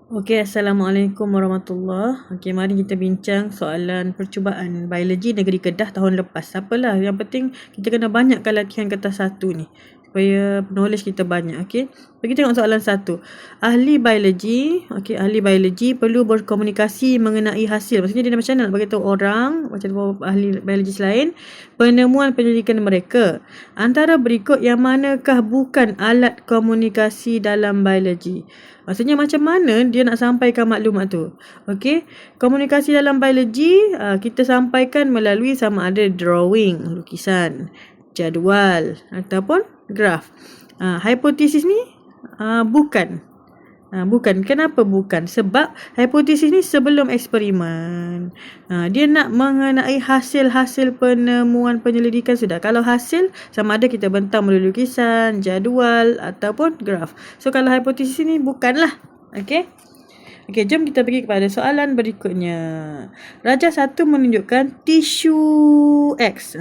Okey, Assalamualaikum warahmatullahi. Okey, mari kita bincang soalan percubaan biologi negeri Kedah tahun lepas. Apalah, yang penting kita kena banyakkan latihan kertas satu ni supaya knowledge kita banyak. Okey, pergi tengok soalan satu. Ahli biologi, ahli biologi perlu berkomunikasi mengenai hasil. Maksudnya dia macam mana nak beritahu orang, macam ahli biologis lain, penemuan penyelidikan mereka. Antara berikut yang manakah bukan alat komunikasi dalam biologi? Maksudnya macam mana dia nak sampaikan maklumat tu. Okey, komunikasi dalam biologi kita sampaikan melalui sama ada drawing, lukisan, jadual ataupun graf. Hipotesis ni bukan. Bukan. Kenapa bukan? Sebab hipotesis ni sebelum eksperimen. Dia nak mengenai hasil-hasil penemuan penyelidikan sudah. Kalau hasil, sama ada kita bentang melalui lukisan, jadual ataupun graf. So, kalau hipotesis ni bukanlah. Okey? Okey, jom kita pergi kepada soalan berikutnya. Rajah 1 menunjukkan tisu X.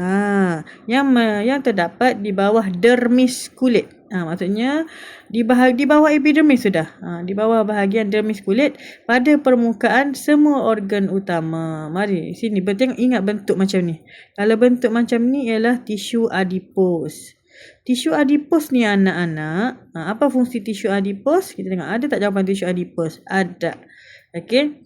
Yang terdapat di bawah dermis kulit. Maksudnya di bawah epidermis sudah. Di bawah bahagian dermis kulit pada permukaan semua organ utama. Mari sini ingat bentuk macam ni. Kalau bentuk macam ni ialah tisu adipos. Tisu adipos ni anak-anak, apa fungsi tisu adipos? Kita tengok ada tak jawapan tisu adipos? Ada. Okey.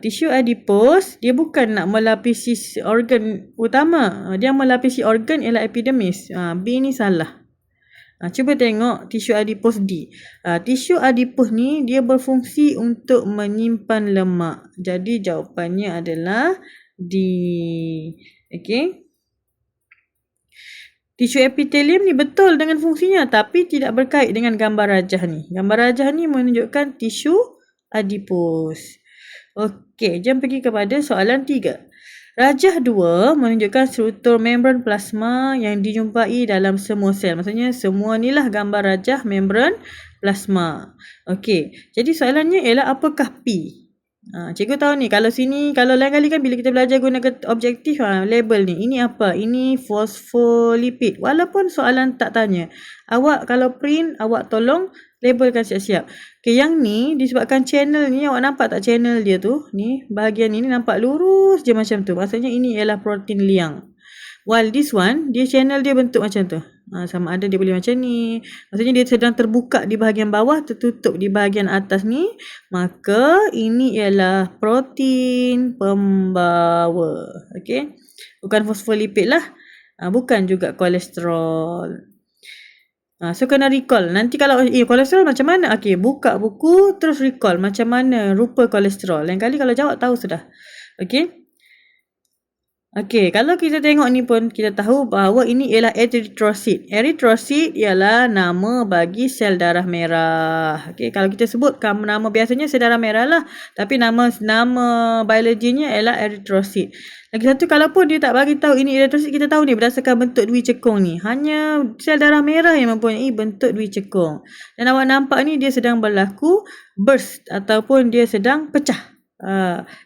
Tisu adipos dia bukan nak melapisi organ utama. Dia melapisi organ ialah epidermis. B ni salah. Cuba tengok tisu adipos D. Tisu adipos ni dia berfungsi untuk menyimpan lemak. Jadi jawapannya adalah D. Okey. Tisu epitelium ni betul dengan fungsinya tapi tidak berkait dengan gambar rajah ni. Gambar rajah ni menunjukkan tisu adipos. Okey, jom pergi kepada soalan 3. Rajah 2 menunjukkan struktur membran plasma yang dijumpai dalam semua sel. Maksudnya semua ni lah gambar rajah membran plasma. Okey, jadi soalannya ialah apakah P? Cikgu tahu ni, kalau lain kali kan bila kita belajar gunakan objektif, label ni, ini apa? Ini fosfolipid. Walaupun soalan tak tanya. Awak kalau print, awak tolong labelkan siap-siap. Okay, yang ni disebabkan channel ni, awak nampak tak channel dia tu? Ni, bahagian ni nampak lurus je macam tu. Maksudnya ini ialah protein liang. While this one, dia channel dia bentuk macam tu. Sama ada dia boleh macam ni. Maksudnya dia sedang terbuka di bahagian bawah, tertutup di bahagian atas ni. Maka ini ialah protein pembawa. Okey. Bukan fosfolipid lah. Bukan juga kolesterol. So kena recall. Nanti kalau kolesterol macam mana? Okey, buka buku terus recall macam mana rupa kolesterol. Lain kali kalau jawab tahu sudah. Okey. Okey, kalau kita tengok ni pun kita tahu bahawa ini ialah eritrosit. Eritrosit ialah nama bagi sel darah merah. Okey, kalau kita sebut nama biasanya sel darah merah lah, tapi nama biologinya ialah eritrosit. Lagi satu, kalaupun dia tak bagi tahu ini eritrosit, kita tahu ni berdasarkan bentuk dui cekung ni. Hanya sel darah merah yang mempunyai bentuk dui cekung. Dan awak nampak ni dia sedang berlaku burst ataupun dia sedang pecah.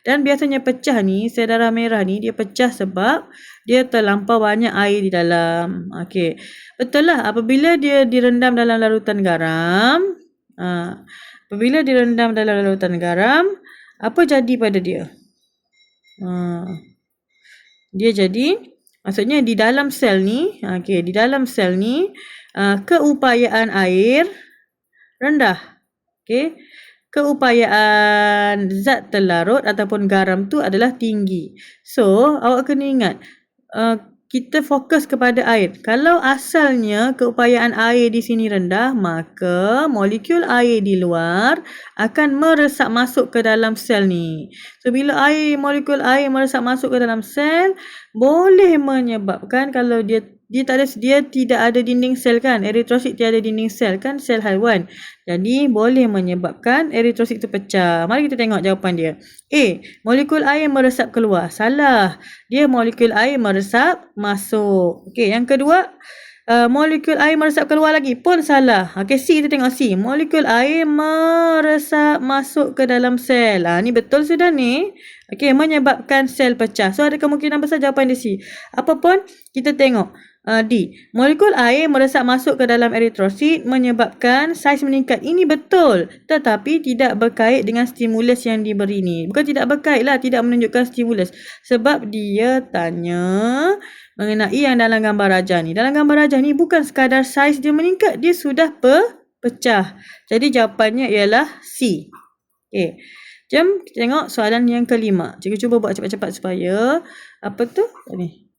Dan biasanya pecah ni, sel darah merah ni dia pecah sebab dia terlampau banyak air di dalam. Okey. Betul lah, apabila dia direndam dalam larutan garam, apa jadi pada dia? Dia jadi, maksudnya di dalam sel ni, di dalam sel ni keupayaan air rendah. Okey. Keupayaan zat terlarut ataupun garam tu adalah tinggi. So, awak kena ingat, kita fokus kepada air. Kalau asalnya keupayaan air di sini rendah, maka molekul air di luar akan meresap masuk ke dalam sel ni. So, bila molekul air meresap masuk ke dalam sel, boleh menyebabkan kalau dia tidak ada dinding sel kan, eritrosit tiada dinding sel kan, sel haiwan. Jadi boleh menyebabkan eritrosit itu pecah. Mari kita tengok jawapan dia. A. Molekul air meresap keluar. Salah. Dia molekul air meresap masuk. Okey, yang kedua, molekul air meresap keluar lagi pun salah. Okey, C, kita tengok C. Molekul air meresap masuk ke dalam sel. Ni betul sudah ni. Okey, menyebabkan sel pecah. So ada kemungkinan besar jawapan dia C. Apapun kita tengok. D. Molekul air meresap masuk ke dalam eritrosit menyebabkan saiz meningkat. Ini betul. Tetapi tidak berkait dengan stimulus yang diberi ni. Bukan tidak berkait lah. Tidak menunjukkan stimulus. Sebab dia tanya mengenai yang dalam gambar rajah ni. Dalam gambar rajah ni bukan sekadar saiz dia meningkat. Dia sudah pecah. Jadi jawapannya ialah C. Okay. Jom kita tengok soalan yang kelima. Cikgu cuba buat cepat-cepat supaya apa tu? Ni.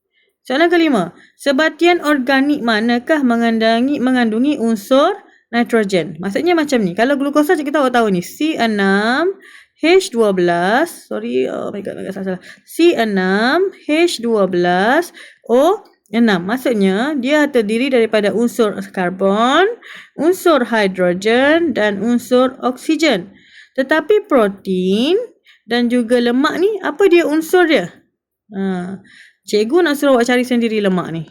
Soalan kelima. Sebatian organik manakah mengandungi unsur nitrogen? Maksudnya macam ni. Kalau glukosa kita tahu ni. C6, H12. Sorry. Oh my god. Salah. C6, H12, O6. Maksudnya dia terdiri daripada unsur karbon, unsur hidrogen dan unsur oksigen. Tetapi protein dan juga lemak ni, apa dia unsur dia? Cikgu nak suruh awak cari sendiri lemak ni.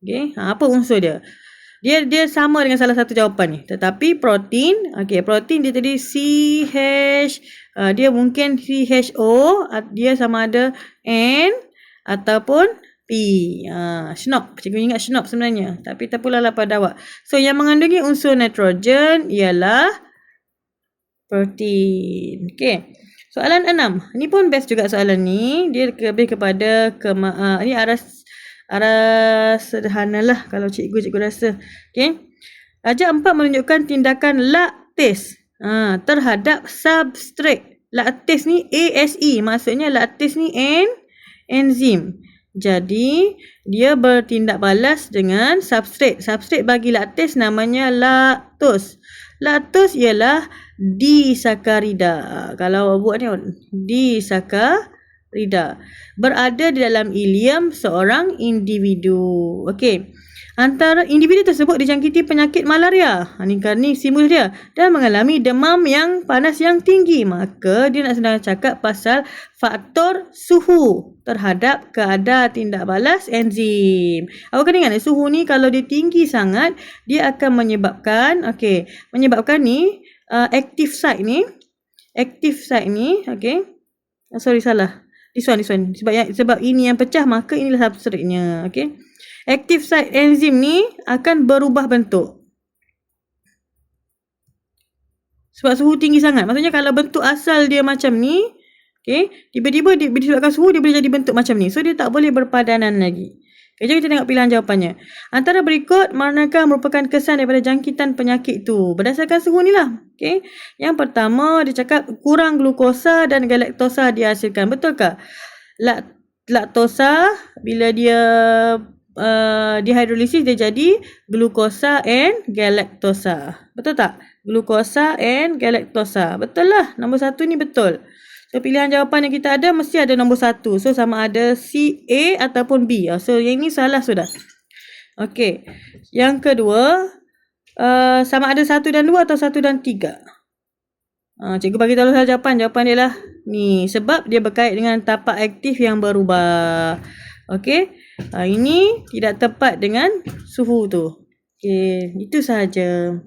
Okay. Apa unsur dia? Dia sama dengan salah satu jawapan ni. Tetapi protein, protein dia tadi CH, dia mungkin CHO, dia sama ada N ataupun P. SNOP. Cikgu ingat SNOP sebenarnya. Tapi tak pula lah pada awak. So, yang mengandungi unsur nitrogen ialah protein. Okay. Soalan 6. Ni pun best juga soalan ni. Dia lebih kepada ni arah sederhana lah kalau cikgu rasa. Okay. Rajah 4 menunjukkan tindakan laktase terhadap substrat. Laktase ni ASE. Maksudnya laktase ni enzim. Jadi, dia bertindak balas dengan substrat. Substrat bagi laktase namanya laktos. Laktos ialah disakarida. Kalau buat ni, disakarida. Berada di dalam ileum seorang individu. Okey. Antara individu tersebut dijangkiti penyakit malaria. Ini stimulus dia. Dan mengalami demam yang panas yang tinggi. Maka dia nak sedang cakap pasal faktor suhu terhadap keadaan tindak balas enzim. Awak kena ingat suhu ni kalau dia tinggi sangat, dia akan menyebabkan ni active site ni, sorry salah. This one. Sebab ini yang pecah, maka inilah substratnya. Okay. Active site enzim ni akan berubah bentuk. Sebab suhu tinggi sangat. Maksudnya kalau bentuk asal dia macam ni, okay, tiba-tiba disebabkan suhu dia boleh jadi bentuk macam ni. So dia tak boleh berpadanan lagi. Okay, jom kita tengok pilihan jawapannya. Antara berikut manakah merupakan kesan daripada jangkitan penyakit tu? Berdasarkan suhu ni lah. Okay. Yang pertama dia cakap kurang glukosa dan galaktosa dihasilkan. Betulkah? Laktosa bila dia dihidrolisis dia jadi glukosa and galaktosa. Betul tak? Glukosa and galaktosa. Betul lah. Nombor 1 ni betul. So, pilihan jawapan yang kita ada mesti ada nombor 1. So, sama ada C, A ataupun B. So, yang ni salah sudah. Okey. Yang kedua, sama ada 1 dan 2 atau 1 dan 3. Cikgu bagi tahu salah jawapan. Jawapan dia lah ni. Sebab dia berkait dengan tapak aktif yang berubah. Okey. Ini tidak tepat dengan suhu tu. Okey. Itu sahaja.